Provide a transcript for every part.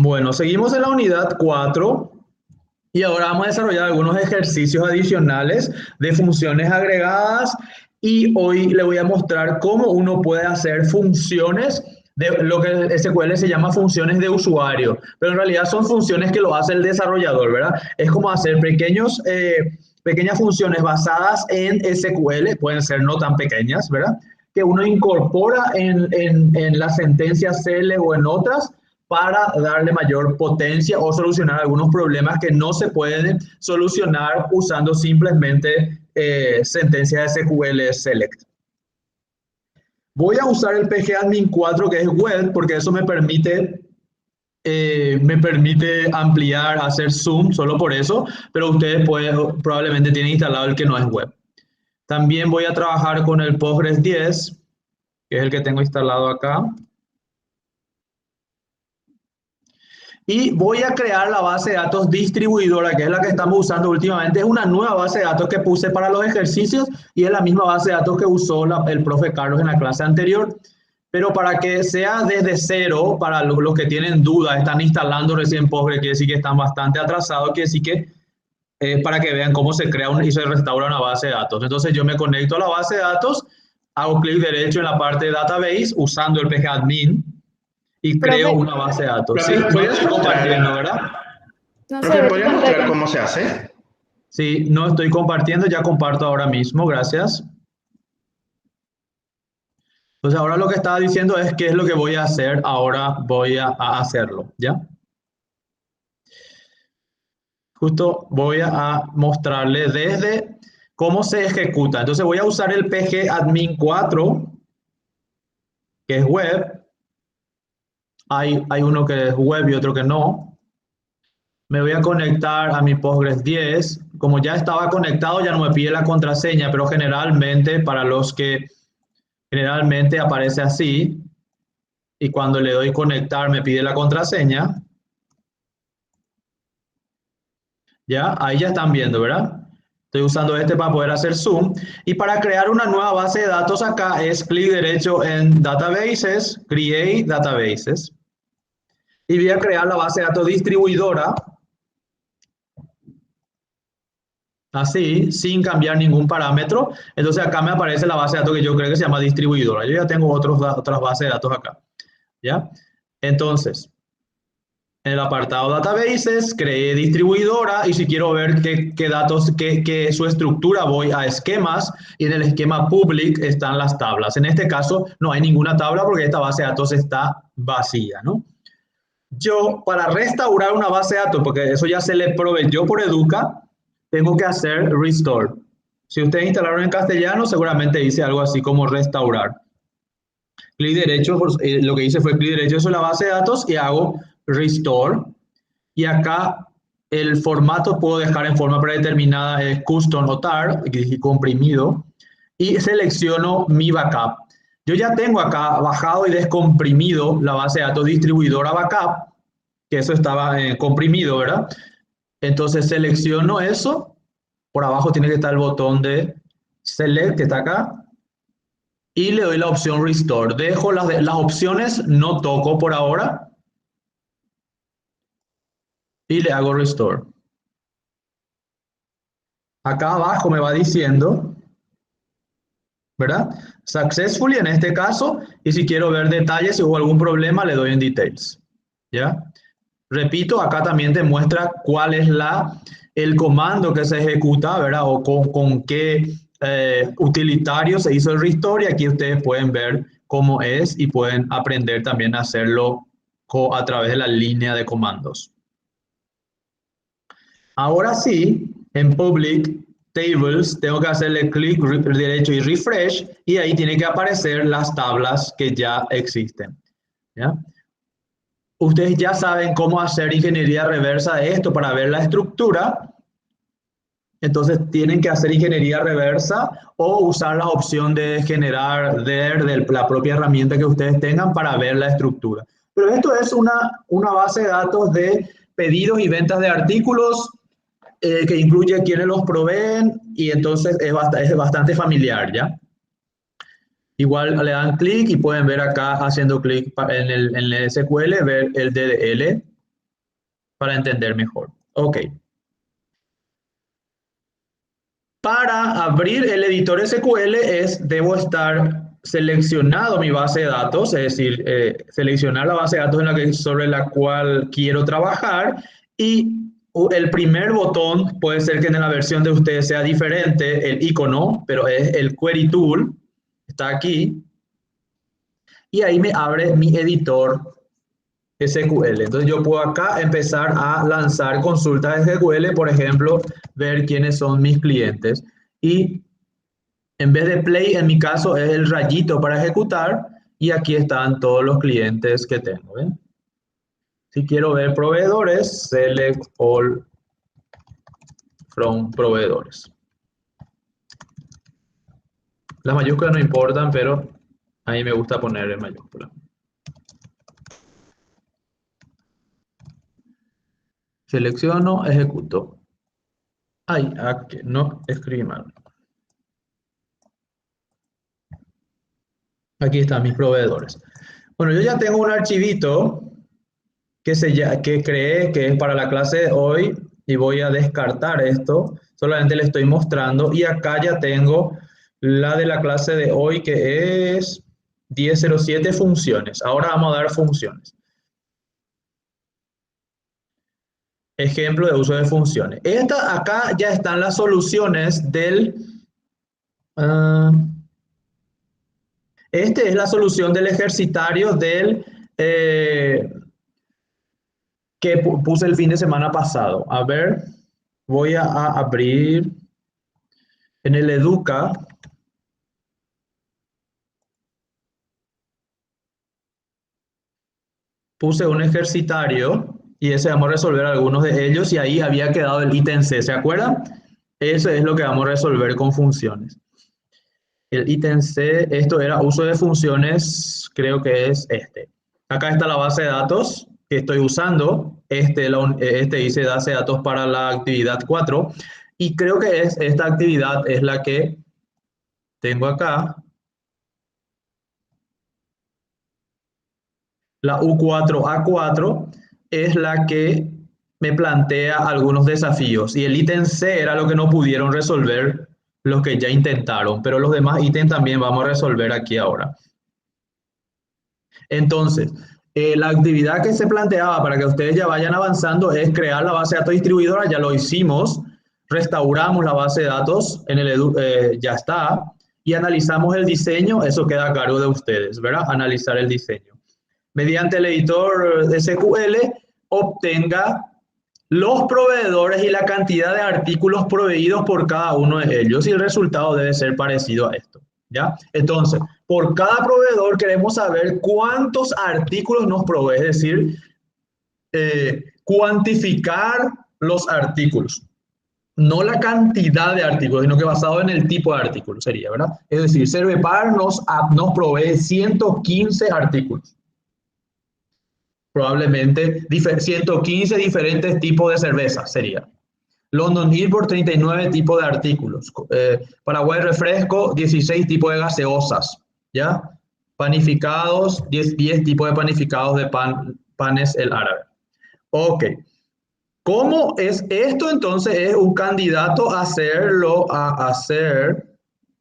Bueno, seguimos en la unidad 4 y ahora vamos a desarrollar algunos ejercicios adicionales de funciones agregadas y hoy le voy a mostrar cómo uno puede hacer funciones de lo que en SQL se llama funciones de usuario, pero en realidad son funciones que lo hace el desarrollador, ¿verdad? Es como hacer pequeñas funciones basadas en SQL, pueden ser no tan pequeñas, ¿verdad? Que uno incorpora en las sentencias CL o en otras para darle mayor potencia o solucionar algunos problemas que no se pueden solucionar usando simplemente sentencias SQL select. Voy a usar el pgadmin 4 que es web porque eso me permite ampliar, hacer zoom solo por eso, pero ustedes probablemente tienen instalado el que no es web. También voy a trabajar con el Postgres 10, que es el que tengo instalado acá. Y voy a crear la base de datos distribuidora, que es la que estamos usando últimamente. Es una nueva base de datos que puse para los ejercicios y es la misma base de datos que usó el profe Carlos en la clase anterior. Pero para que sea desde cero, para los que tienen dudas, están instalando recién Postgres, quiere decir que están bastante atrasados, quiere decir que para que vean cómo se crea y se restaura una base de datos. Entonces yo me conecto a la base de datos, hago clic derecho en la parte de database usando el pgadmin y creo Profe, una base de datos. Sí, Profe, no ¿podrías estoy compartiendo, mostrar, ¿verdad? no se profe, ve tu ¿podrías mostrar pantalla. cómo se hace? Sí, no estoy compartiendo, ya comparto ahora mismo, gracias. Entonces ahora lo que estaba diciendo es qué es lo que voy a hacer, ahora voy a hacerlo, ¿ya? Justo voy a mostrarle desde cómo se ejecuta. Entonces voy a usar el pgadmin 4, que es web. Hay uno que es web y otro que no. Me voy a conectar a mi Postgres 10. Como ya estaba conectado, ya no me pide la contraseña, pero generalmente para los que generalmente aparece así y cuando le doy conectar me pide la contraseña. Ya, ahí ya están viendo, ¿verdad? Estoy usando este para poder hacer zoom. Y para crear una nueva base de datos acá es clic derecho en Databases, Create Databases. Y voy a crear la base de datos distribuidora. Así, sin cambiar ningún parámetro. Entonces acá me aparece la base de datos que yo creo que se llama distribuidora. Yo ya tengo otras bases de datos acá. ¿Ya? Entonces, en el apartado Databases, creé distribuidora y si quiero ver qué datos, qué su estructura, voy a esquemas y en el esquema public están las tablas. En este caso no hay ninguna tabla porque esta base de datos está vacía, ¿no? Yo, para restaurar una base de datos, porque eso ya se le proveyó por Educa, tengo que hacer restore. Si ustedes instalaron en castellano, seguramente dice algo así como restaurar. Clic derecho, lo que hice fue clic derecho sobre la base de datos y hago restore. Y acá el formato puedo dejar en forma predeterminada, es custom o tar, comprimido, y selecciono mi backup. Yo ya tengo acá bajado y descomprimido la base de datos distribuidora backup, que eso estaba comprimido, ¿verdad? Entonces selecciono eso, por abajo tiene que estar el botón de select, que está acá, y le doy la opción restore. Dejo las opciones, no toco por ahora, y le hago restore. Acá abajo me va diciendo, ¿verdad? Successfully en este caso, y si quiero ver detalles, si hubo algún problema, le doy en details, ¿ya? Repito, acá también te muestra cuál es el comando que se ejecuta, ¿verdad? O con qué utilitario se hizo el restore, y aquí ustedes pueden ver cómo es y pueden aprender también a hacerlo a través de la línea de comandos. Ahora sí, en Public Tables, tengo que hacerle clic derecho y refresh, y ahí tiene que aparecer las tablas que ya existen, ¿ya? Ustedes ya saben cómo hacer ingeniería reversa de esto para ver la estructura. Entonces tienen que hacer ingeniería reversa o usar la opción de generar de la propia herramienta que ustedes tengan para ver la estructura. Pero esto es una base de datos de pedidos y ventas de artículos que incluye quienes los proveen y entonces es bastante familiar, ¿ya? Igual le dan clic y pueden ver acá haciendo clic en el SQL, ver el DDL para entender mejor. Ok. Para abrir el editor SQL debo estar seleccionado mi base de datos, es decir, seleccionar la base de datos sobre la cual quiero trabajar, y el primer botón puede ser que en la versión de ustedes sea diferente el icono, pero es el Query Tool, está aquí, y ahí me abre mi editor SQL. Entonces yo puedo acá empezar a lanzar consultas de SQL, por ejemplo, ver quiénes son mis clientes. Y en vez de play, en mi caso, es el rayito para ejecutar. Y aquí están todos los clientes que tengo. ¿Ven? Si quiero ver proveedores, select all from proveedores. Las mayúsculas no importan, pero a mí me gusta poner en mayúscula. Selecciono, ejecuto. Ay, aquí no escribí mal. Aquí están mis proveedores. Bueno, yo ya tengo un archivito que creé, que es para la clase de hoy, y voy a descartar esto. Solamente le estoy mostrando. Y acá ya tengo la de la clase de hoy, que es 10.07 funciones. Ahora vamos a dar funciones. Ejemplo de uso de funciones. Acá ya están las soluciones del... este es la solución del ejercitario del... que puse el fin de semana pasado. A ver, voy a abrir en el Educa. Puse un ejercitario y ese vamos a resolver algunos de ellos y ahí había quedado el ítem C, ¿se acuerdan? Eso es lo que vamos a resolver con funciones. El ítem C, esto era uso de funciones, creo que es este. Acá está la base de datos que estoy usando. Este dice base de datos para la actividad 4 y creo que esta actividad es la que tengo acá. La U4A4 es la que me plantea algunos desafíos y el ítem C era lo que no pudieron resolver los que ya intentaron, pero los demás ítems también vamos a resolver aquí ahora. Entonces, la actividad que se planteaba para que ustedes ya vayan avanzando es crear la base de datos distribuidora, ya lo hicimos, restauramos la base de datos, ya está, y analizamos el diseño, eso queda a cargo de ustedes, ¿verdad? Analizar el diseño. Mediante el editor de SQL, obtenga los proveedores y la cantidad de artículos proveídos por cada uno de ellos y el resultado debe ser parecido a esto, ¿ya? Entonces, por cada proveedor queremos saber cuántos artículos nos provee, es decir, cuantificar los artículos. No la cantidad de artículos, sino que basado en el tipo de artículo sería, ¿verdad? Es decir, Cervepar nos provee 115 artículos. Probablemente 115 diferentes tipos de cerveza sería. London Ilbor, 39 tipos de artículos. Paraguay Refresco, 16 tipos de gaseosas. ¿Ya? Panificados, 10 tipos de panificados de panes el árabe. Ok. ¿Cómo es esto? Entonces es un candidato a hacer,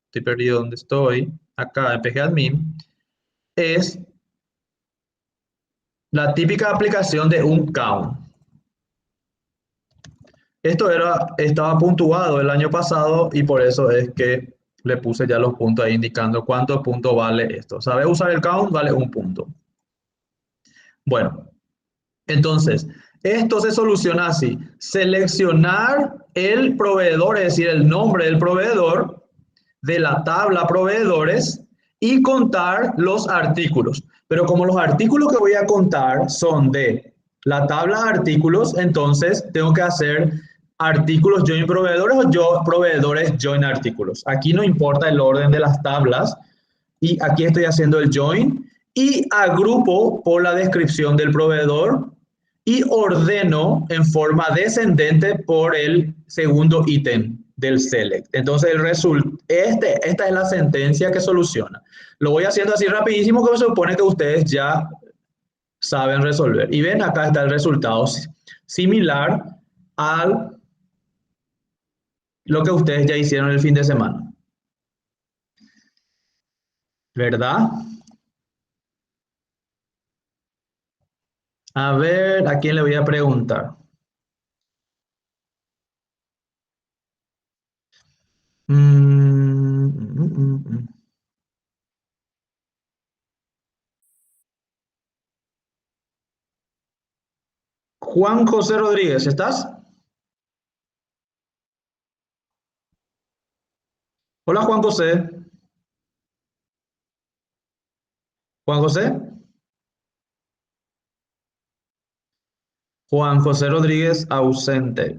estoy perdido donde estoy, acá en PG Admin, es la típica aplicación de un count. Esto estaba puntuado el año pasado y por eso es que le puse ya los puntos ahí indicando cuántos puntos vale esto. ¿Sabes usar el count? Vale un punto. Bueno, entonces, esto se soluciona así. Seleccionar el proveedor, es decir, el nombre del proveedor de la tabla proveedores y contar los artículos. Pero como los artículos que voy a contar son de la tabla de artículos, entonces tengo que hacer artículos join proveedores o proveedores join artículos. Aquí no importa el orden de las tablas y aquí estoy haciendo el join y agrupo por la descripción del proveedor y ordeno en forma descendente por el segundo ítem del select. Entonces, esta es la sentencia que soluciona. Lo voy haciendo así rapidísimo, que se supone que ustedes ya saben resolver. Y ven, acá está el resultado similar a lo que ustedes ya hicieron el fin de semana, ¿verdad? A ver, ¿a quién le voy a preguntar? Mm, mm, mm, mm. Juan José Rodríguez, ¿estás? Hola, Juan José. Juan José. Juan José Rodríguez, ausente.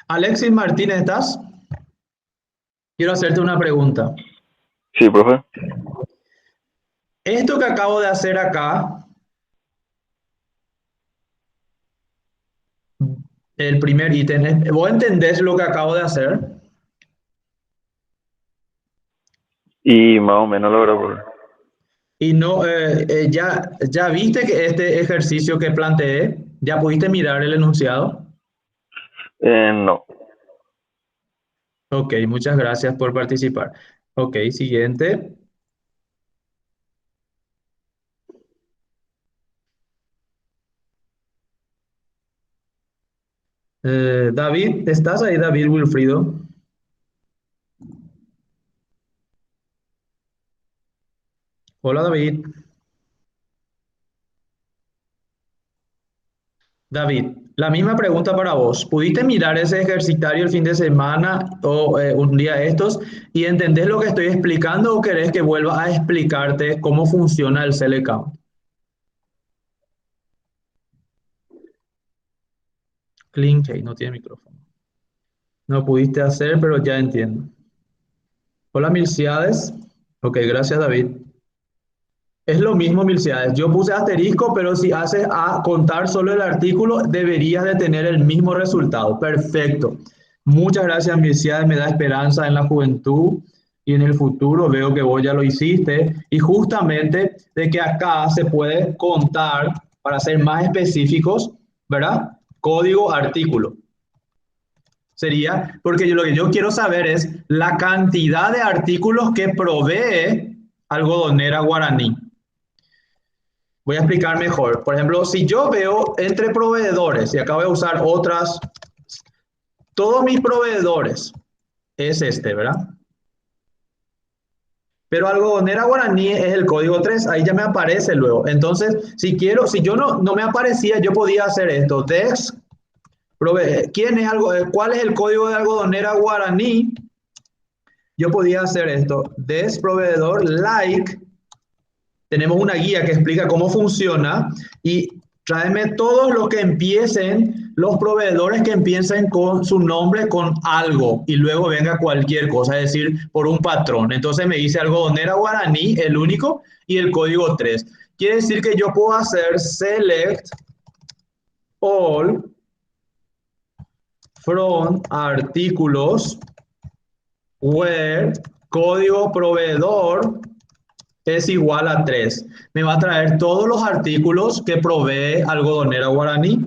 Alexis Martínez, ¿estás? Quiero hacerte una pregunta. Sí, profe. Esto que acabo de hacer acá, el primer ítem, ¿vos entendés lo que acabo de hacer? Y más o menos lo verdad, profe. Y no, ya viste que este ejercicio que planteé, ya pudiste mirar el enunciado. No. Ok, muchas gracias por participar. Ok, siguiente. David, ¿estás ahí, David Wilfrido? Hola, David. David, la misma pregunta para vos. ¿Pudiste mirar ese ejercitario el fin de semana o un día de estos y entendés lo que estoy explicando o querés que vuelva a explicarte cómo funciona el select count? Clean, no tiene micrófono. No pudiste hacer, pero ya entiendo. Hola, Milciades. Ok, gracias, David. Es lo mismo, Milciades. Yo puse asterisco, pero si haces a contar solo el artículo, deberías de tener el mismo resultado. Perfecto. Muchas gracias, Milciades. Me da esperanza en la juventud y en el futuro. Veo que vos ya lo hiciste. Y justamente de que acá se puede contar, para ser más específicos, ¿verdad? Código artículo. Sería, porque lo que yo quiero saber es la cantidad de artículos que provee algodonera guaraní. Voy a explicar mejor. Por ejemplo, si yo veo entre proveedores, y acá voy a usar otras, todos mis proveedores es este, ¿verdad? Pero algodonera guaraní es el código 3, ahí ya me aparece luego. Entonces, si quiero, si yo no me aparecía, yo podía hacer esto. ¿Quién es algo, cuál es el código de algodonera guaraní? Yo podía hacer esto. Des proveedor like. Tenemos una guía que explica cómo funciona y tráeme todos los que empiecen, los proveedores que empiecen con su nombre con algo y luego venga cualquier cosa, es decir, por un patrón. Entonces me dice algodonera guaraní, el único, y el código 3. Quiere decir que yo puedo hacer select all from artículos where código proveedor es igual a 3. Me va a traer todos los artículos que provee algodonera guaraní.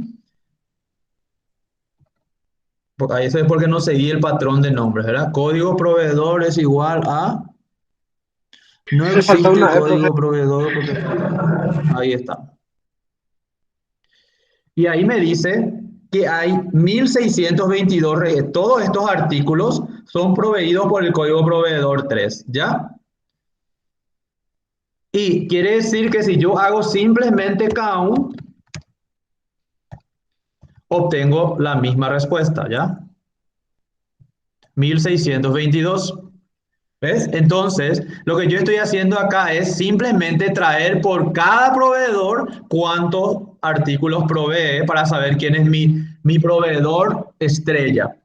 Ahí eso es porque no seguí el patrón de nombres, ¿verdad? Código proveedor es igual a... No Me falta existe una E, profe. código proveedor porque... Ahí está. Y ahí me dice que hay 1622, todos estos artículos son proveídos por el código proveedor 3, ¿ya? Y quiere decir que si yo hago simplemente count, obtengo la misma respuesta, ¿ya? 1622. ¿Ves? Entonces, lo que yo estoy haciendo acá es simplemente traer por cada proveedor cuántos artículos provee para saber quién es mi proveedor estrella.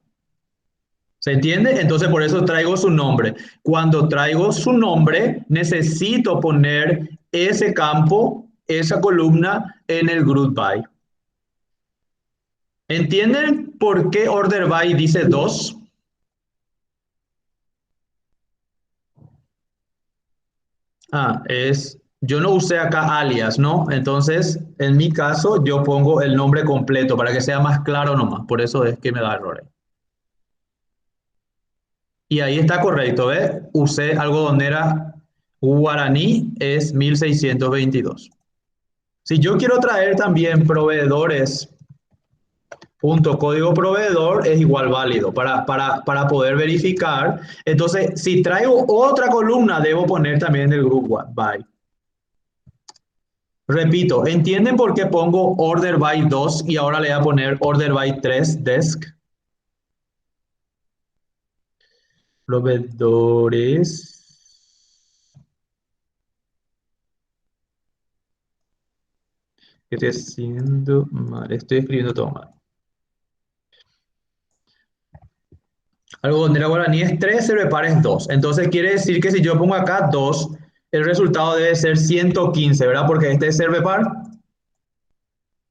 ¿Se entiende? Entonces, por eso traigo su nombre. Cuando traigo su nombre, necesito poner ese campo, esa columna en el group by. ¿Entienden por qué order by dice 2? Yo no usé acá alias, ¿no? Entonces, en mi caso, yo pongo el nombre completo para que sea más claro nomás. Por eso es que me da errores. Y ahí está correcto, ¿ves? Usé algodonera guaraní, es 1622. Si yo quiero traer también proveedores, punto código proveedor es igual válido para poder verificar. Entonces, si traigo otra columna, debo poner también el group by. Repito, ¿entienden por qué pongo order by 2 y ahora le voy a poner order by 3 desk? Proveedores. ¿Qué estoy haciendo mal? Estoy escribiendo todo mal. Algodonera guaraní es 3, servepar es 2. Entonces quiere decir que si yo pongo acá 2, el resultado debe ser 115, ¿verdad? Porque este es servepar.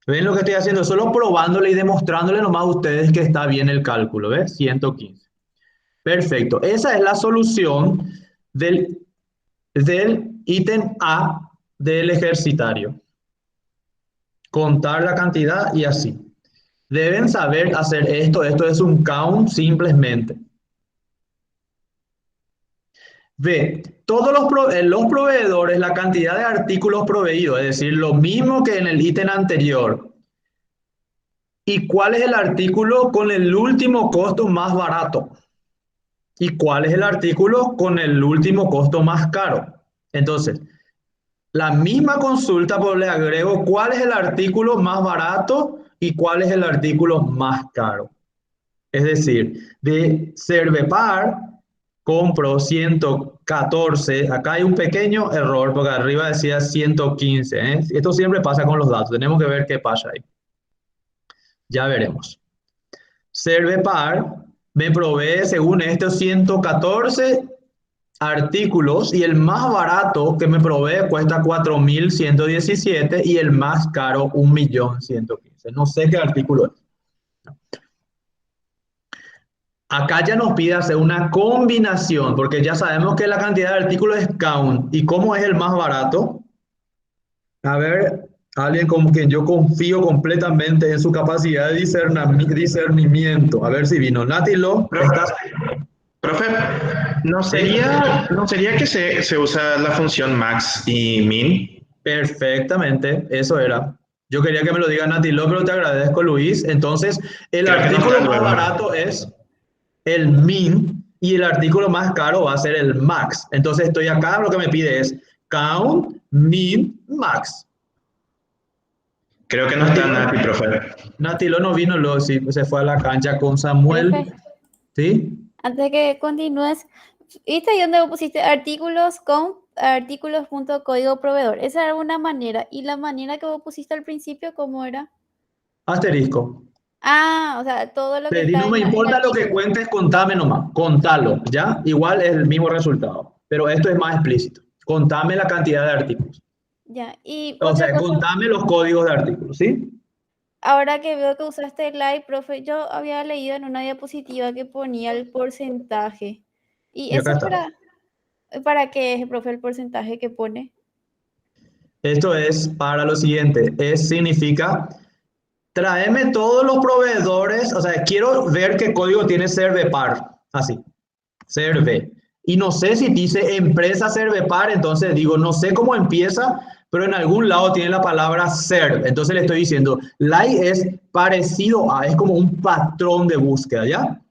¿Ven lo que estoy haciendo? Solo probándole y demostrándole nomás a ustedes que está bien el cálculo, ¿ves? 115. Perfecto. Esa es la solución del ítem A del ejercitario. Contar la cantidad y así. Deben saber hacer esto. Esto es un count simplemente. B. Todos los proveedores, la cantidad de artículos proveídos, es decir, lo mismo que en el ítem anterior. ¿Y cuál es el artículo con el último costo más barato? ¿Y cuál es el artículo con el último costo más caro? Entonces, la misma consulta, pero le agrego cuál es el artículo más barato y cuál es el artículo más caro. Es decir, de Servepar compro 114. Acá hay un pequeño error porque arriba decía 115. ¿Eh? Esto siempre pasa con los datos. Tenemos que ver qué pasa ahí. Ya veremos. Servepar me provee, según estos 114 artículos y el más barato que me provee cuesta 4.117 y el más caro 1.115.000. No sé qué artículo es. Acá ya nos pide hacer una combinación, porque ya sabemos que la cantidad de artículos es count. ¿Y cómo es el más barato? A ver, alguien con quien yo confío completamente en su capacidad de discernimiento. A ver si vino. Nátilo, ¿estás? Profe, ¿no Sí. sería que se usa la función max y min? Perfectamente, eso era. Yo quería que me lo diga Nátilo, pero te agradezco, Luis. Entonces, el Creo que no artículo está más luego. barato es el min y el artículo más caro va a ser el max. Entonces estoy acá, lo que me pide es count, min, max. Creo que no está Nati, profe. Natilo no vino, luego sí, se fue a la cancha con Samuel. Profe, ¿Sí? antes de que continúes, ¿viste ahí donde pusiste artículos con artículos.código proveedor? Esa era una manera. ¿Y la manera que vos pusiste al principio, cómo era? Asterisco. Ah, o sea, todo lo que No está me en importa el lo que título. cuentes, contame nomás. Contalo, ¿ya? Igual es el mismo resultado. Pero esto es más explícito. Contame la cantidad de artículos. Ya, y O otra sea, cosa, contame los códigos de artículos, ¿sí? ahora que veo que usaste el live, profe, yo había leído en una diapositiva que ponía el porcentaje. ¿Y Y acá eso está. para qué es, profe, el porcentaje que pone? Esto es para lo siguiente. Significa, tráeme todos los proveedores. O sea, quiero ver qué código tiene Servepar. Así. Serve. Y no sé si dice empresa Servepar, entonces digo, no sé cómo empieza, pero en algún lado tiene la palabra serve. Entonces le estoy diciendo, like es parecido a, es como un patrón de búsqueda, ¿ya?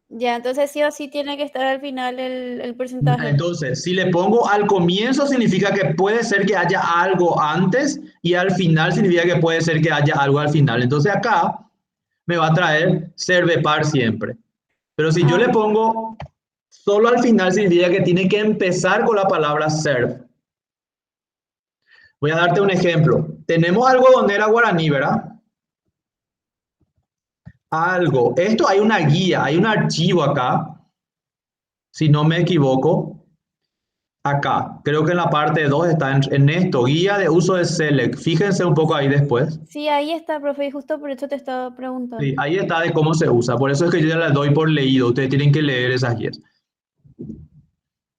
Ya, entonces sí o sí tiene que estar al final el porcentaje. Entonces, si le pongo al comienzo, significa que puede ser que haya algo antes y al final significa que puede ser que haya algo al final. Entonces acá me va a traer Servepar siempre. Pero si yo le Ah, pongo solo al final, significa que tiene que empezar con la palabra serve. Voy a darte un ejemplo. Tenemos algodonera guaraní, ¿verdad? Algo. Esto hay una guía, hay un archivo acá, si no me equivoco. Acá. Creo que en la parte 2 está en esto, guía de uso de Select. Fíjense un poco ahí después. sí, ahí está, profe, y justo por eso te estaba Sí, preguntando. ahí está de cómo se usa. Por eso es que yo ya les doy por leído. Ustedes tienen que leer esas guías.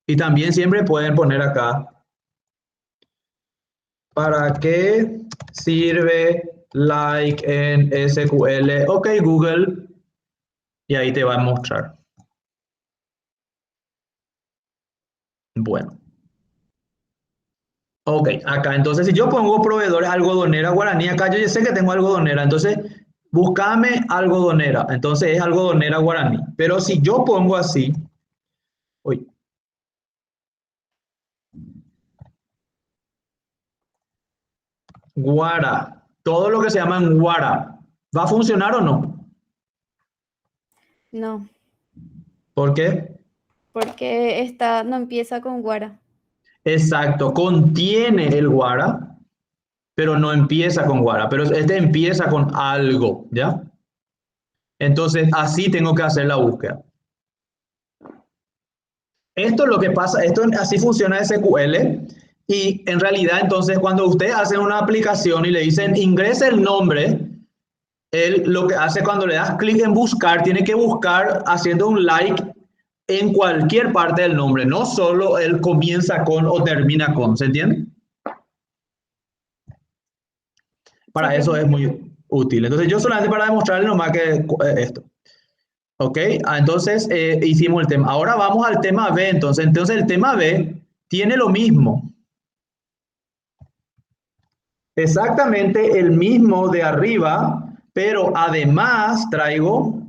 Y también siempre pueden poner acá, ¿para qué sirve like en SQL? Ok, Google, y ahí te va a mostrar. Bueno. Ok, acá entonces si yo pongo proveedores algodonera guaraní, acá yo ya sé que tengo algodonera, entonces búscame algodonera, entonces es algodonera guaraní. Pero si yo pongo así, uy, guara, todo lo que se llama guara, ¿va a funcionar o no? No, ¿Por qué? porque no empieza con guara. Exacto, contiene el guara, pero no empieza con guara, pero este empieza con algo, ¿ya? Entonces así tengo que hacer la búsqueda. Esto es lo que pasa, así funciona SQL y en realidad entonces cuando ustedes hacen una aplicación y le dicen ingrese el nombre, él lo que hace cuando le das clic en buscar, tiene que buscar haciendo un like en cualquier parte del nombre, no solo él comienza con o termina con, ¿se entiende? Sí, Para eso profe. es muy útil. Entonces yo solamente para demostrarle nomás que esto. ¿Ok? Entonces hicimos el tema. Ahora vamos al tema B. Entonces el tema B tiene lo mismo. Exactamente el mismo de arriba, pero además traigo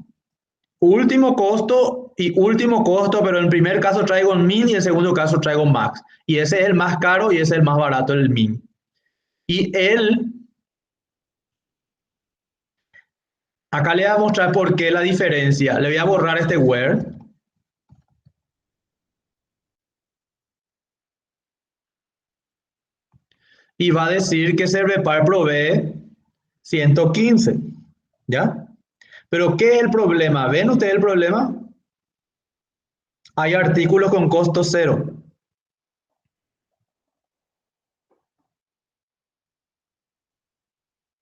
último costo y último costo, pero en el primer caso traigo el min y en el segundo caso traigo max. Y ese es el más caro y ese es el más barato, el min. Y acá le voy a mostrar por qué la diferencia. Le voy a borrar este where. Y va a decir que Servepar provee 115, ¿ya? Pero ¿qué es el problema? ¿Ven ustedes el problema? Hay artículos con costo cero.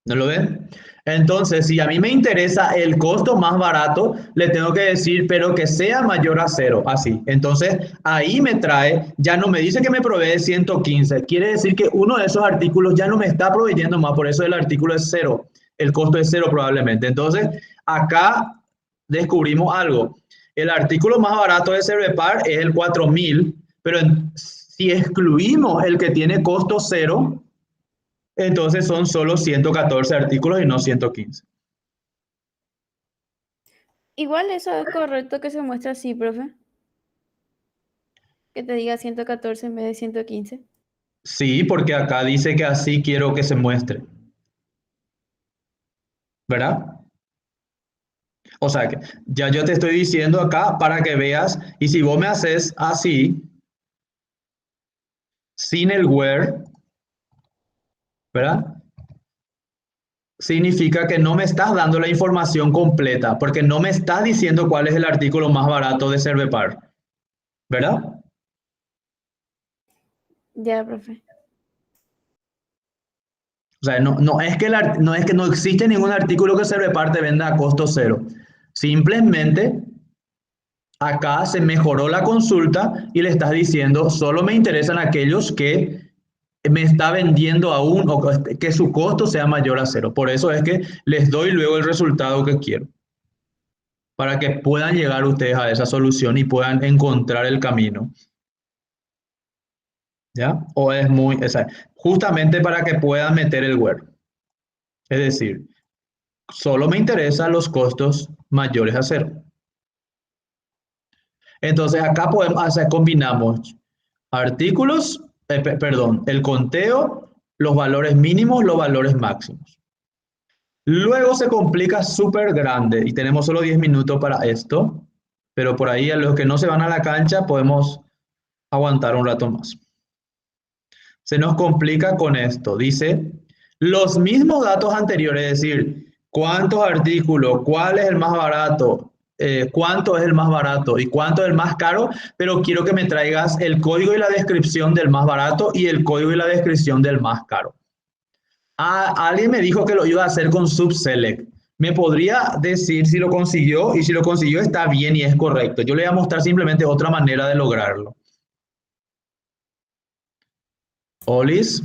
¿No lo ven? Entonces, si a mí me interesa el costo más barato, le tengo que decir, pero que sea mayor a cero, así. Entonces, ahí me trae, ya no me dice que me provee 115. Quiere decir que uno de esos artículos ya no me está proveyendo más, por eso el artículo es cero. El costo es cero probablemente. Entonces, acá descubrimos algo. El artículo más barato de Servepar es el 4000, pero si excluimos el que tiene costo cero, entonces son solo 114 artículos y no 115. Igual eso es correcto que se muestre así, profe. Que te diga 114 en vez de 115. Sí, porque acá dice que así quiero que se muestre, ¿verdad? O sea que ya yo te estoy diciendo acá para que veas, y si vos me haces así, sin el where, ¿verdad? Significa que no me estás dando la información completa, porque no me estás diciendo cuál es el artículo más barato de Servepar, ¿verdad? Ya, profe. O sea, no es que no es que no existe ningún artículo que Servepar te venda a costo cero. Simplemente acá se mejoró la consulta y le estás diciendo, solo me interesan aquellos que me está vendiendo aún o que su costo sea mayor a cero. Por eso es que les doy luego el resultado que quiero, para que puedan llegar ustedes a esa solución y puedan encontrar el camino. ¿Ya? O es muy, justamente para que puedan meter el where. Es decir, solo me interesan los costos mayores a cero. Entonces acá podemos hacer, combinamos artículos, perdón, el conteo, los valores mínimos, los valores máximos. Luego se complica súper grande y tenemos solo 10 minutos para esto, pero por ahí a los que no se van a la cancha podemos aguantar un rato más. Se nos complica con esto, dice, los mismos datos anteriores, es decir, cuántos artículos, cuál es el más barato, cuánto es el más barato y cuánto es el más caro, pero quiero que me traigas el código y la descripción del más barato y el código y la descripción del más caro. Alguien me dijo que lo iba a hacer con subselect. ¿Me podría decir si lo consiguió? Y si lo consiguió está bien y es correcto. Yo le voy a mostrar simplemente otra manera de lograrlo. Olis.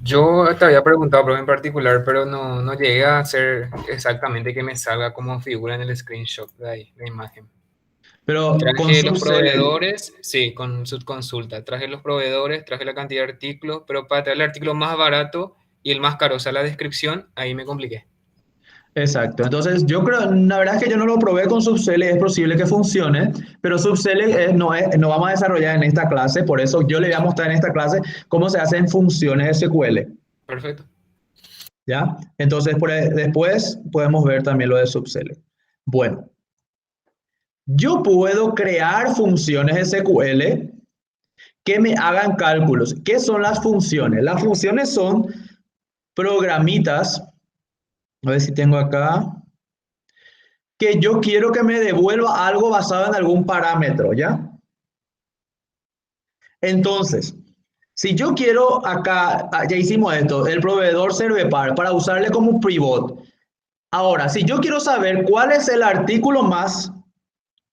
Yo te había preguntado, pero en particular, pero no llegué a hacer exactamente que me salga como figura en el screenshot de ahí, la imagen. Pero con Traje los subcele. proveedores, sí, con subconsulta. Traje los proveedores, traje la cantidad de artículos, pero para traer el artículo más barato y el más caro, o sea, la descripción, ahí me compliqué. Exacto. Entonces, yo creo, la verdad es que yo no lo probé con subcele, es posible que funcione, pero subcele no vamos a desarrollar en esta clase, por eso yo le voy a mostrar en esta clase cómo se hacen funciones SQL. Perfecto. ¿Ya? Entonces, después podemos ver también lo de subcele. Bueno, yo puedo crear funciones SQL que me hagan cálculos. ¿Qué son las funciones? Las funciones son programitas, a ver si tengo acá, que yo quiero que me devuelva algo basado en algún parámetro, ¿ya? Entonces, si yo quiero acá, ya hicimos esto, el proveedor Servepar para usarle como pivot. Ahora, si yo quiero saber cuál es el artículo más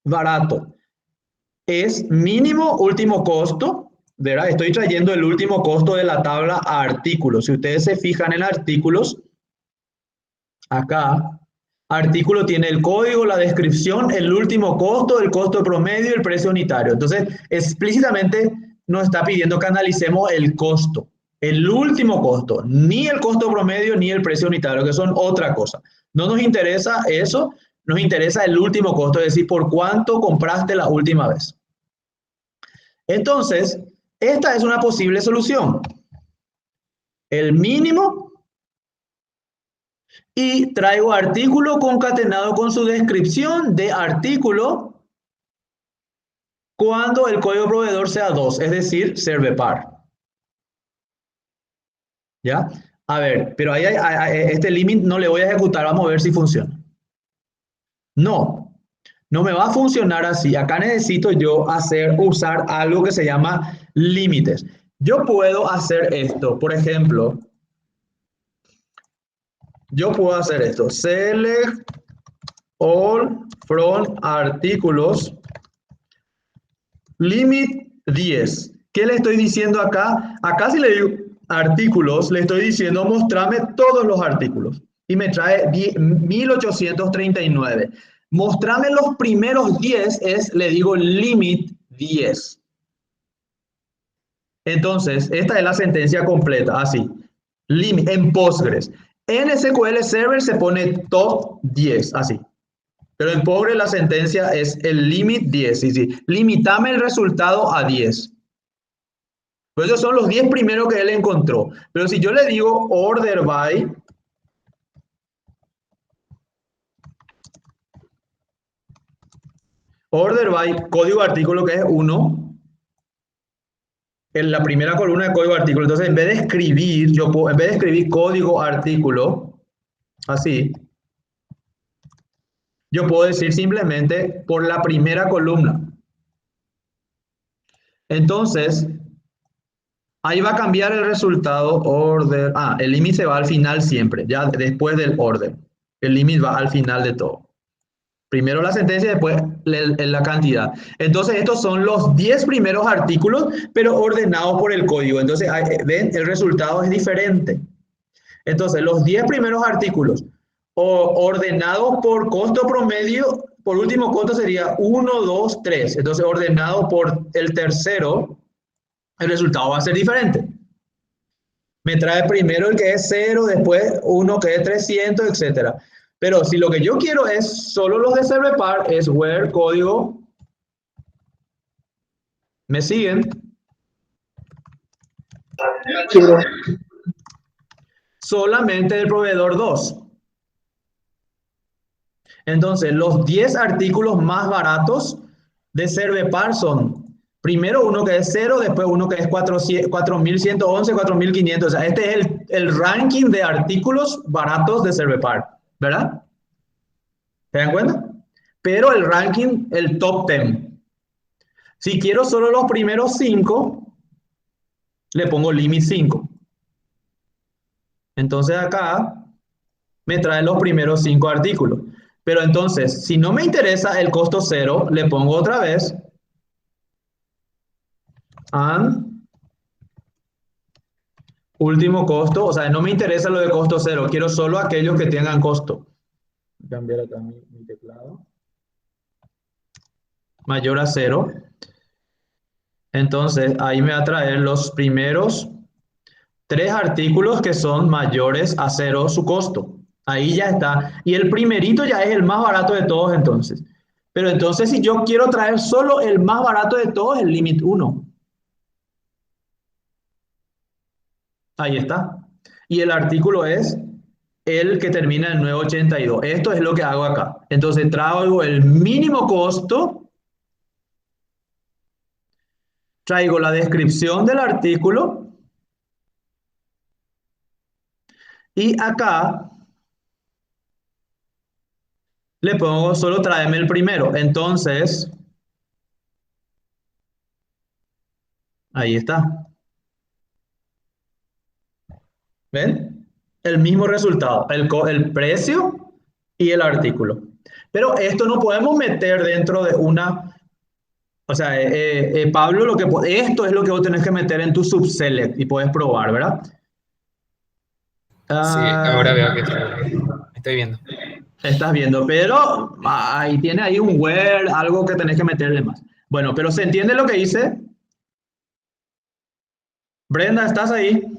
barato, es mínimo último costo, ¿verdad? Estoy trayendo el último costo de la tabla a artículos. Si ustedes se fijan en artículos, acá, artículo tiene el código, la descripción, el último costo, el costo promedio y el precio unitario. Entonces, explícitamente nos está pidiendo que analicemos el costo, el último costo, ni el costo promedio ni el precio unitario, que son otra cosa. No nos interesa eso, nos interesa el último costo, es decir, por cuánto compraste la última vez. Entonces, esta es una posible solución. El mínimo y traigo artículo concatenado con su descripción de artículo cuando el código proveedor sea 2, es decir, Servepar. ¿Ya? A ver, pero ahí este límite no le voy a ejecutar, vamos a ver si funciona. No me va a funcionar así. Acá necesito yo usar algo que se llama límites. Yo puedo hacer esto, por ejemplo, yo puedo hacer esto, select all from artículos, limit 10. ¿Qué le estoy diciendo acá? Acá si le digo artículos, le estoy diciendo mostrame todos los artículos. Y me trae 1839. Mostrame los primeros 10 le digo limit 10. Entonces, esta es la sentencia completa, así. Limit, en Postgres. En SQL Server se pone top 10, así. Pero en Postgres la sentencia es el limit 10. Sí. Limitame el resultado a 10. Pues esos son los 10 primeros que él encontró. Pero si yo le digo order by, código artículo que es 1, en la primera columna de código artículo. Entonces, en vez de escribir, en vez de escribir código artículo, así, yo puedo decir simplemente por la primera columna. Entonces, ahí va a cambiar el resultado order. El límite se va al final siempre, ya después del order. El límite va al final de todo. Primero la sentencia, después la cantidad. Entonces, estos son los 10 primeros artículos, pero ordenados por el código. Entonces, ven, el resultado es diferente. Entonces, los 10 primeros artículos ordenados por costo promedio, por último costo sería 1, 2, 3. Entonces, ordenado por el tercero, el resultado va a ser diferente. Me trae primero el que es 0, después uno que es 300, etc. Pero si lo que yo quiero es solo los de Servepar, es where código. ¿Me siguen? Sí, bro. Solamente el proveedor 2. Entonces, los 10 artículos más baratos de Servepar son primero uno que es 0, después uno que es 4111, 4500. O sea, este es el ranking de artículos baratos de Servepar, ¿verdad? ¿Se dan cuenta? Pero el ranking, el top 10. Si quiero solo los primeros 5, le pongo limit 5. Entonces acá me trae los primeros 5 artículos. Pero entonces, si no me interesa el costo 0, le pongo otra vez and Último costo, o sea, no me interesa lo de costo cero, quiero solo aquellos que tengan costo. Voy a cambiar acá mi teclado. Mayor a cero. Entonces, ahí me va a traer los primeros 3 artículos que son mayores a cero su costo. Ahí ya está. Y el primerito ya es el más barato de todos entonces. Pero entonces si yo quiero traer solo el más barato de todos, el límite 1. Ahí está. Y el artículo es el que termina en 982. Esto es lo que hago acá. Entonces traigo el mínimo costo, traigo la descripción del artículo y acá le pongo solo tráeme el primero. Entonces, ahí está. ¿Ven? El mismo resultado, el precio y el artículo. Pero esto no podemos meter dentro de una, o sea, Pablo, esto es lo que vos tenés que meter en tu subselect y puedes probar, ¿verdad? Sí, ahora veo que estoy viendo. Estás viendo, pero ahí tiene ahí un where, algo que tenés que meterle más. Bueno, pero ¿se entiende lo que dice? Brenda, ¿estás ahí?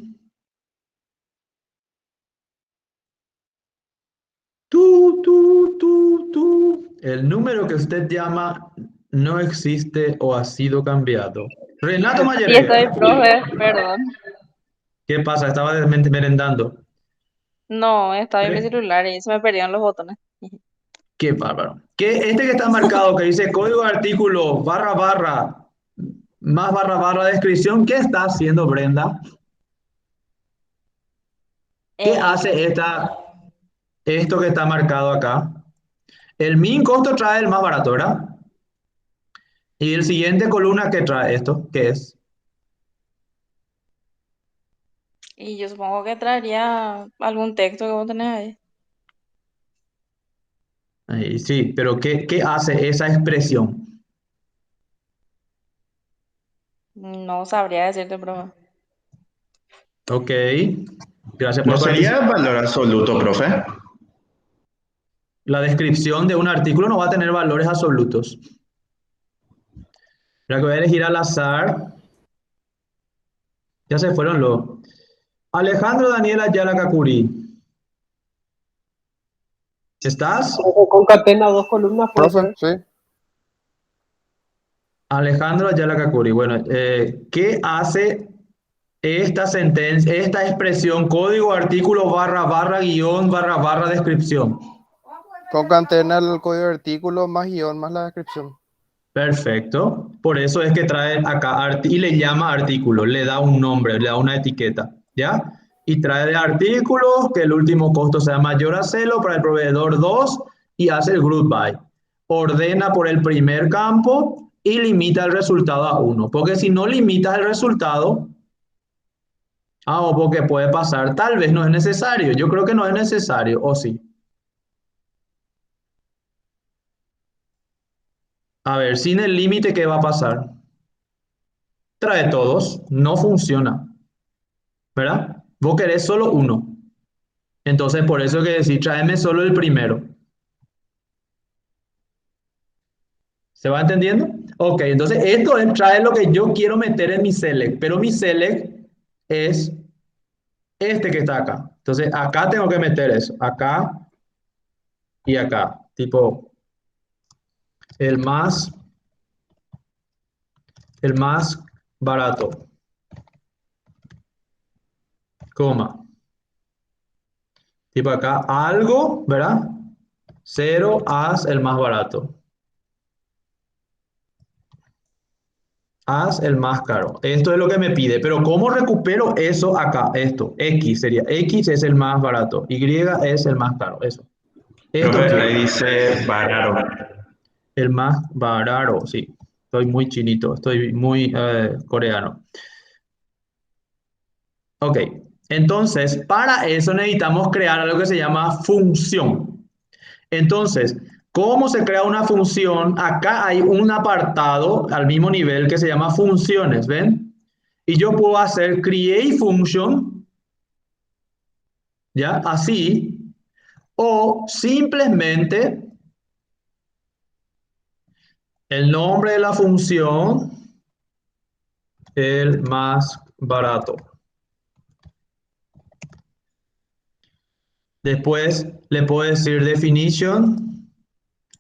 El número que usted llama no existe o ha sido cambiado. Renato Sí, Mayere. estoy, profe, perdón. ¿Qué pasa? Estaba merendando. No, estaba en mi celular y se me perdieron los botones. Qué bárbaro. Este que está marcado, que dice código de artículo, barra, barra, más barra, barra, descripción, ¿qué está haciendo Brenda? ¿Qué hace esto que está marcado acá? El min costo trae el más barato, ¿verdad? Y el siguiente columna, ¿qué trae esto? ¿Qué es? Y yo supongo que traería algún texto que vos tenés ahí. Ahí, sí, pero ¿qué hace esa expresión? No sabría decirte, profe. Ok, gracias ¿No por sería participar. valor absoluto, profe? La descripción de un artículo no va a tener valores absolutos. Mira que voy a elegir al azar. Ya se fueron los. Alejandro Daniel Ayala Cacuri. ¿Estás? Concatena dos columnas, puede Profe, ser. sí. Alejandro Ayala Cacuri. Bueno, ¿qué hace esta sentencia, esta expresión, código, artículo, barra, barra, guión, barra, barra, descripción? Concatena el código de artículo más guión más la descripción. Perfecto. Por eso es que trae acá y le llama artículo, le da un nombre, le da una etiqueta, ¿ya? Y trae de artículos que el último costo sea mayor a cero para el proveedor 2 y hace el group by. Ordena por el primer campo y limita el resultado a 1. Porque si no limitas el resultado, o porque puede pasar, tal vez no es necesario. Yo creo que no es necesario, o sí. A ver, sin el límite, ¿qué va a pasar? Trae todos, no funciona, ¿verdad? Vos querés solo uno. Entonces, por eso que decir, tráeme solo el primero. ¿Se va entendiendo? Ok, entonces esto trae lo que yo quiero meter en mi select, pero mi select es este que está acá. Entonces, acá tengo que meter eso, acá y acá, tipo el más barato, coma. Tipo acá, algo, ¿verdad? 0, haz el más barato. Haz el más caro. Esto es lo que me pide, pero ¿cómo recupero eso acá? Esto, X sería, X es el más barato, Y es el más caro, eso. Esto Profe, quiero. ahí dice barato. El más barato, sí. Estoy muy chinito, estoy muy coreano. Ok, entonces para eso necesitamos crear algo que se llama función. Entonces, ¿cómo se crea una función? Acá hay un apartado al mismo nivel que se llama funciones, ¿ven? Y yo puedo hacer create function ¿ya? Así, o simplemente el nombre de la función, el más barato. Después le puedo decir definition,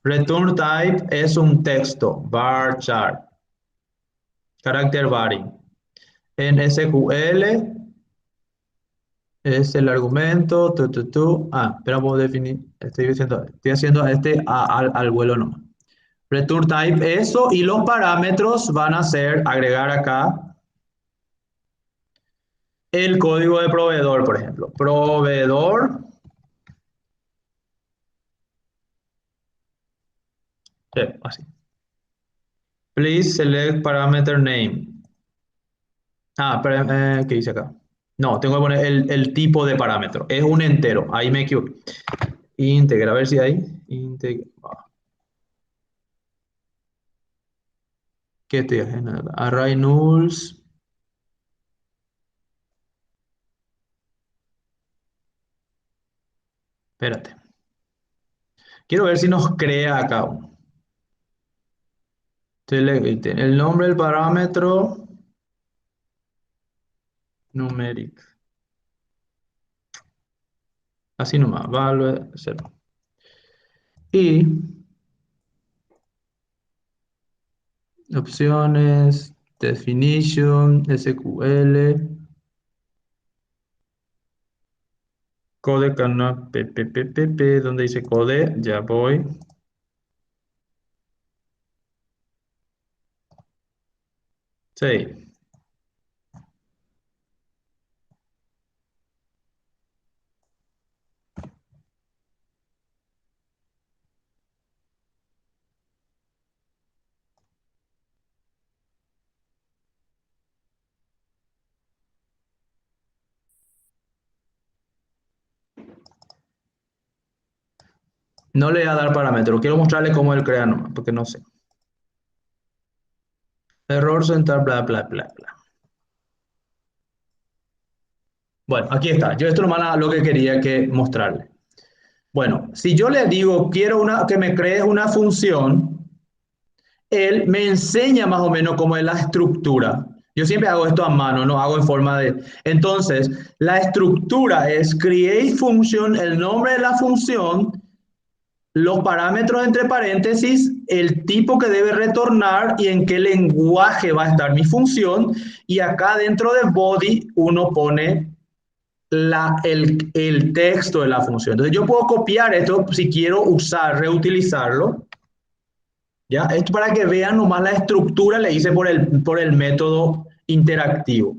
return type es un texto, varchar, carácter body. En SQL es el argumento, espera, puedo definir, estoy haciendo al vuelo no. Return type eso y los parámetros van a ser agregar acá el código de proveedor, por ejemplo. Proveedor. Sí, así. Please select parameter name. Pero, ¿qué dice acá? No, tengo que poner el tipo de parámetro. Es un entero. Ahí me equivoqué. Integra, a ver si hay. Integra. ¿Qué estoy haciendo? Array nulls. Espérate. Quiero ver si nos crea acá uno. El nombre del parámetro. Numeric. Así nomás. Value 0. Y opciones, definition, SQL, code canal, donde dice code, ya voy. Sí. No le voy a dar parámetro, quiero mostrarle cómo él crea nomás, porque no sé. Error central, bla, bla, bla, bla. Bueno, aquí está. Yo esto nomás lo que quería que mostrarle. Bueno, si yo le digo, quiero que me crees una función, él me enseña más o menos cómo es la estructura. Yo siempre hago esto a mano, no hago en forma de... Entonces, la estructura es create function, el nombre de la función, los parámetros entre paréntesis, el tipo que debe retornar y en qué lenguaje va a estar mi función. Y acá dentro de body uno pone el texto de la función. Entonces yo puedo copiar esto si quiero reutilizarlo. ¿Ya? Esto para que vean nomás la estructura, le hice por el método interactivo.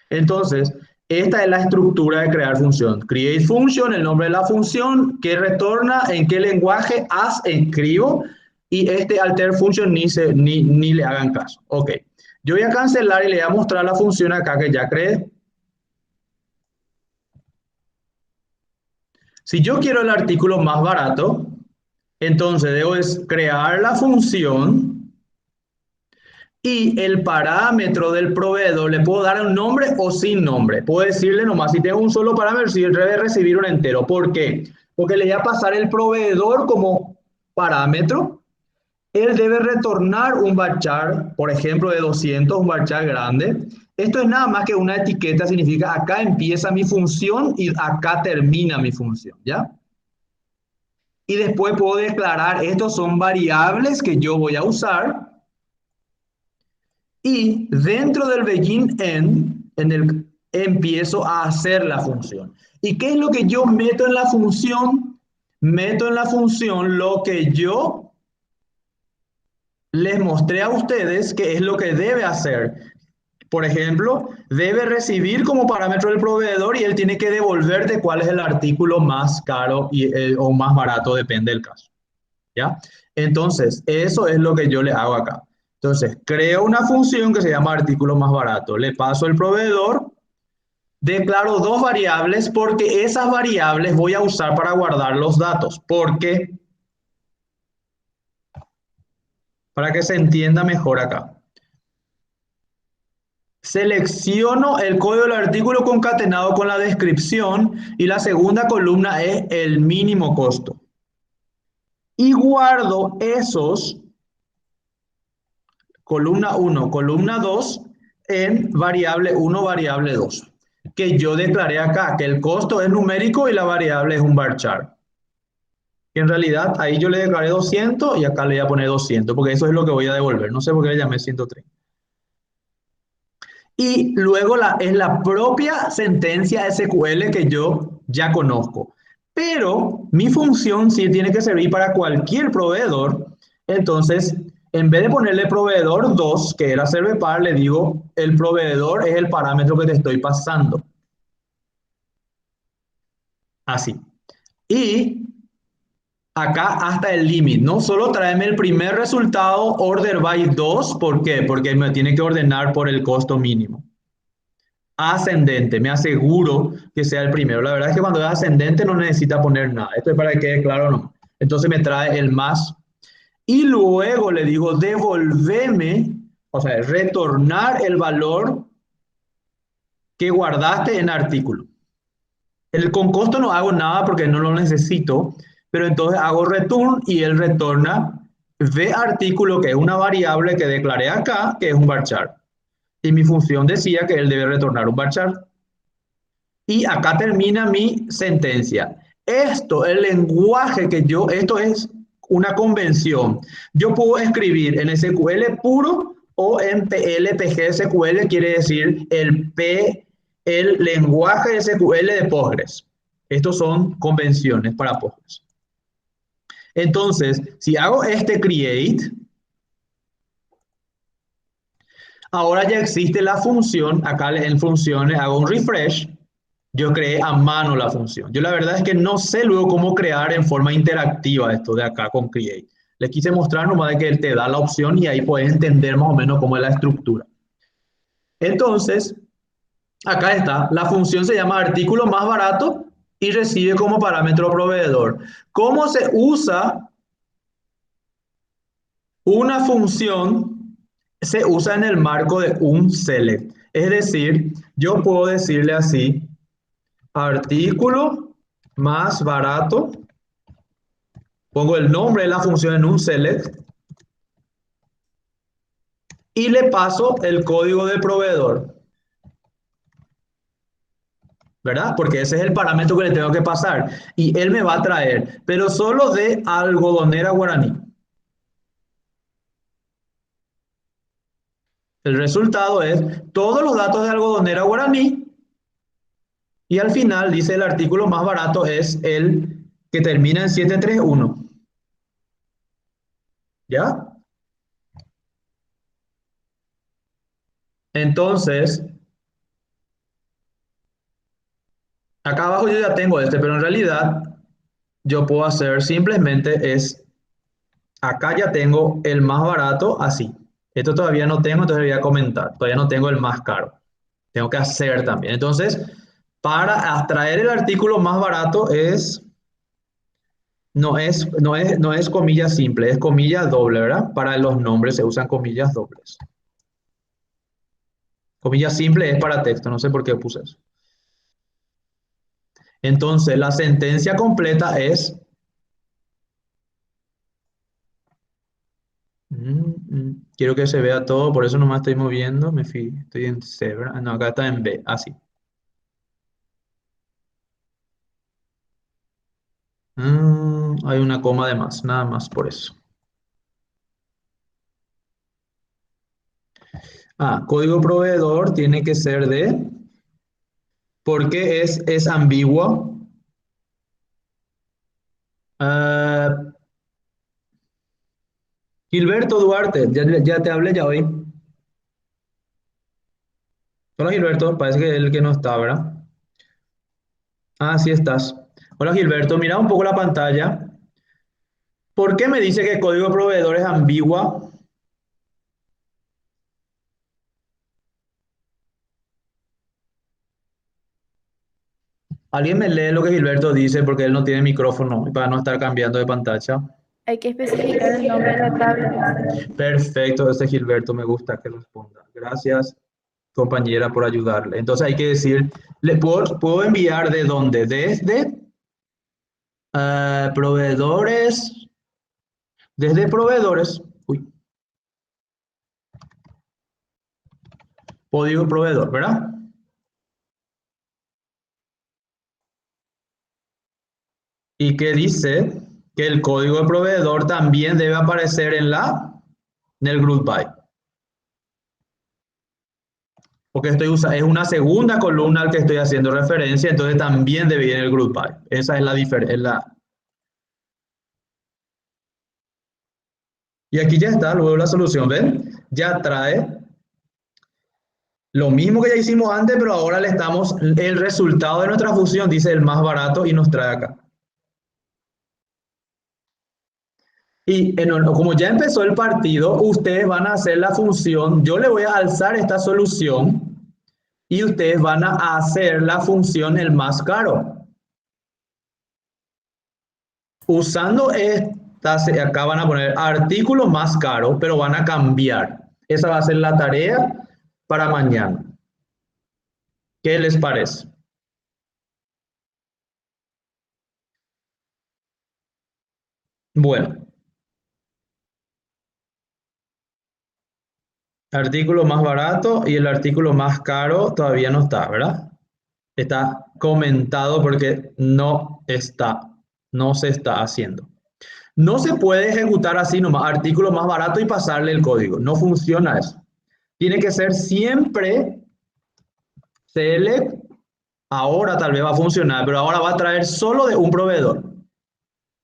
Entonces, esta es la estructura de crear función. Create function, el nombre de la función, que retorna, en qué lenguaje, escribo, y este alter function ni le hagan caso. Ok. Yo voy a cancelar y le voy a mostrar la función acá que ya creé. Si yo quiero el artículo más barato, entonces debo crear la función y el parámetro del proveedor le puedo dar un nombre o sin nombre. Puedo decirle nomás, si tengo un solo parámetro, si debe recibir un entero. ¿Por qué? Porque le voy a pasar el proveedor como parámetro. Él debe retornar un varchar, por ejemplo, de 200, un varchar grande. Esto es nada más que una etiqueta, significa acá empieza mi función y acá termina mi función, ¿ya? Y después puedo declarar, estos son variables que yo voy a usar. Y dentro del begin end, empiezo a hacer la función. ¿Y qué es lo que yo meto en la función? Meto en la función lo que yo les mostré a ustedes que es lo que debe hacer. Por ejemplo, debe recibir como parámetro el proveedor y él tiene que devolverte cuál es el artículo más caro o más barato, depende del caso. ¿Ya? Entonces, eso es lo que yo le hago acá. Entonces, creo una función que se llama artículo más barato. Le paso el proveedor, declaro dos variables porque esas variables voy a usar para guardar los datos. ¿Por qué? Para que se entienda mejor acá. selecciono el código del artículo concatenado con la descripción y la segunda columna es el mínimo costo. Y guardo esos, columna 1, columna 2, en variable 1, variable 2, que yo declaré acá, que el costo es numérico y la variable es un varchar. Y en realidad ahí yo le declaré 200 y acá le voy a poner 200, porque eso es lo que voy a devolver. No sé por qué le llamé 130. Y luego es la propia sentencia SQL que yo ya conozco. Pero mi función sí tiene que servir para cualquier proveedor. Entonces, en vez de ponerle proveedor 2, que era servpar, le digo, el proveedor es el parámetro que te estoy pasando. Así. Y acá hasta el límite. No solo tráeme el primer resultado order by 2. ¿Por qué? Porque me tiene que ordenar por el costo mínimo. Ascendente, me aseguro que sea el primero. La verdad es que cuando es ascendente no necesita poner nada. Esto es para que quede claro, no. Entonces me trae el más. Y luego le digo, devolveme, o sea, retornar el valor que guardaste en artículo. Con costo no hago nada porque no lo necesito, pero entonces hago return y él retorna v artículo, que es una variable que declaré acá, que es un varchar. Y mi función decía que él debe retornar un varchar. Y acá termina mi sentencia. Esto, el lenguaje que esto es una convención. Yo puedo escribir en SQL puro o en PLPG SQL, quiere decir el lenguaje de SQL de Postgres. Estos son convenciones para Postgres. Entonces, si hago este create, ahora ya existe la función. Acá en funciones hago un refresh. Yo creé a mano la función. Yo la verdad es que no sé luego cómo crear en forma interactiva esto de acá con create. Les quise mostrar nomás de que él te da la opción y ahí puedes entender más o menos cómo es la estructura. Entonces, acá está. La función se llama artículo más barato y recibe como parámetro proveedor. ¿Cómo se usa una función? Se usa en el marco de un select. Es decir, yo puedo decirle así, artículo más barato, pongo el nombre de la función en un select y le paso el código del proveedor, ¿verdad? Porque ese es el parámetro que le tengo que pasar y él me va a traer, pero solo de algodonera guaraní. El resultado es todos los datos de algodonera guaraní. Y al final dice el artículo más barato es el que termina en 731. ¿Ya? Entonces, acá abajo yo ya tengo este, pero en realidad yo puedo hacer simplemente acá ya tengo el más barato así. Esto todavía no tengo, entonces voy a comentar. Todavía no tengo el más caro. Tengo que hacer también. Entonces, para extraer el artículo más barato no es comilla simple, es comilla doble, ¿verdad? Para los nombres se usan comillas dobles. Comilla simple es para texto, no sé por qué puse eso. Entonces, la sentencia completa es... Quiero que se vea todo, por eso nomás estoy moviendo, estoy en C, ¿verdad? No, acá está en B, así. Hay una coma de más, nada más por eso. Código proveedor tiene que ser de... ¿Por qué es ambigua? Gilberto Duarte, ya te hablé ya hoy. Hola Gilberto, parece que es el que no está, ¿verdad? Sí estás. Hola Gilberto, mira un poco la pantalla. ¿Por qué me dice que el código proveedor es ambigua? ¿Alguien me lee lo que Gilberto dice? Porque él no tiene micrófono y para no estar cambiando de pantalla. Hay que especificar el nombre de la tabla. Perfecto, ese Gilberto me gusta que responda. Gracias. compañera, por ayudarle. Entonces hay que decir, le puedo enviar de dónde, desde proveedores, uy, código proveedor, ¿verdad? Y que dice que el código de proveedor también debe aparecer en el group by. Porque es una segunda columna al que estoy haciendo referencia, entonces también debe ir en el group by. Esa es la diferencia. Y aquí ya está, luego la solución, ¿ven? Ya trae lo mismo que ya hicimos antes, pero ahora le estamos, el resultado de nuestra función dice el más barato y nos trae acá. Y como ya empezó el partido, ustedes van a hacer la función, yo le voy a alzar esta solución y ustedes van a hacer la función el más caro. Usando esta, acá van a poner artículo más caro, pero van a cambiar. Esa va a ser la tarea para mañana. ¿Qué les parece? Bueno. Artículo más barato y el artículo más caro todavía no está, ¿verdad? Está comentado porque no se está haciendo. No se puede ejecutar así nomás, artículo más barato y pasarle el código. No funciona eso. Tiene que ser siempre select. Ahora tal vez va a funcionar, pero ahora va a traer solo de un proveedor,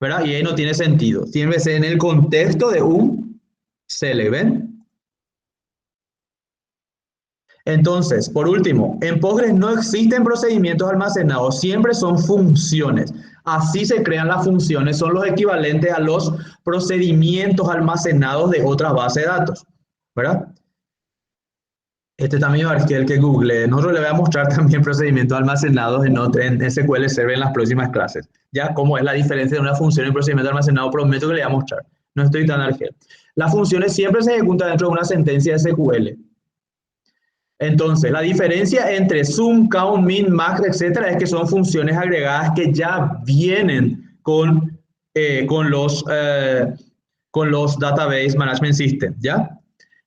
¿verdad? Y ahí no tiene sentido. Tiene que ser en el contexto de un select, ¿ven? Entonces, por último, en Postgres no existen procedimientos almacenados, siempre son funciones. Así se crean las funciones, son los equivalentes a los procedimientos almacenados de otras bases de datos, ¿verdad? Este también es el que Google. Nosotros le voy a mostrar también procedimientos almacenados en SQL Server en las próximas clases. Ya cómo es la diferencia de una función y un procedimiento almacenado, prometo que le voy a mostrar. No estoy tan argel. Las funciones siempre se ejecutan dentro de una sentencia SQL. Entonces, la diferencia entre sum, count, min, max, etcétera, es que son funciones agregadas que ya vienen con los Database Management System, ¿ya?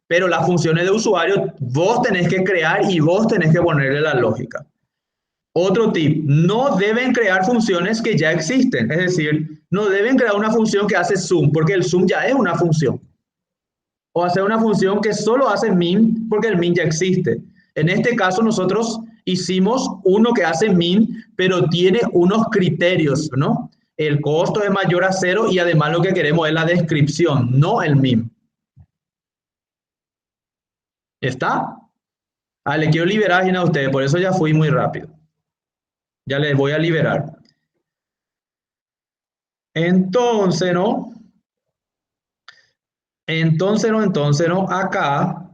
Pero las funciones de usuario vos tenés que crear y vos tenés que ponerle la lógica. Otro tip, no deben crear funciones que ya existen, es decir, no deben crear una función que hace sum, porque el sum ya es una función. O hacer una función que solo hace min, porque el min ya existe. En este caso nosotros hicimos uno que hace min, pero tiene unos criterios, ¿no? El costo es mayor a 0 y además lo que queremos es la descripción, no el min. ¿Está? Le quiero liberar a ustedes, por eso ya fui muy rápido. Ya les voy a liberar. Entonces, ¿no? Acá,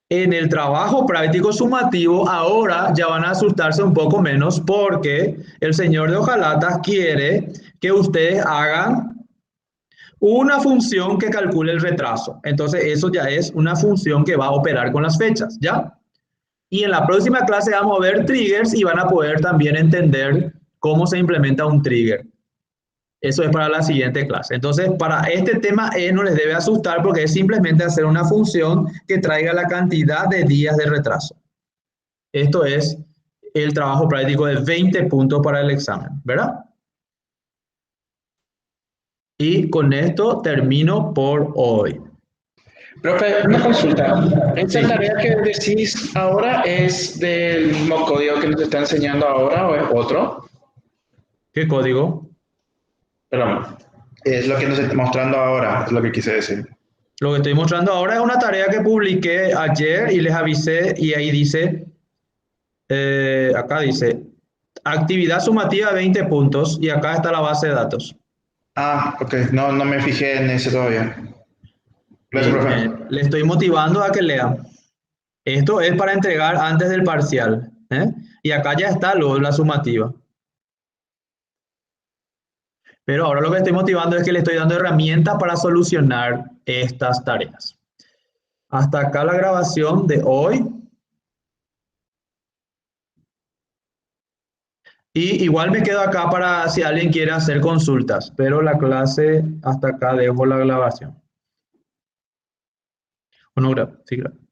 en el trabajo práctico sumativo, ahora ya van a asustarse un poco menos porque el señor de hojalatas quiere que ustedes hagan una función que calcule el retraso. Entonces, eso ya es una función que va a operar con las fechas, ¿ya? Y en la próxima clase vamos a ver triggers y van a poder también entender cómo se implementa un trigger. Eso es para la siguiente clase. Entonces, para este tema no les debe asustar porque es simplemente hacer una función que traiga la cantidad de días de retraso. Esto es el trabajo práctico de 20 puntos para el examen, ¿verdad? Y con esto termino por hoy. Profe, una consulta. ¿Esta tarea que decís ahora es del mismo código que nos está enseñando ahora o es otro? ¿Qué código? Perdón, es lo que nos está mostrando ahora, es lo que quise decir. Lo que estoy mostrando ahora es una tarea que publiqué ayer y les avisé y ahí dice, acá dice, actividad sumativa 20 puntos y acá está la base de datos. Ah, ok, no me fijé en ese todavía. Gracias, profe. Le estoy motivando a que lean. Esto es para entregar antes del parcial, ¿eh? Y acá ya está la sumativa. Pero ahora lo que estoy motivando es que le estoy dando herramientas para solucionar estas tareas. Hasta acá la grabación de hoy. Y igual me quedo acá para si alguien quiere hacer consultas, pero la clase hasta acá dejo la grabación. Bueno, sí, gracias.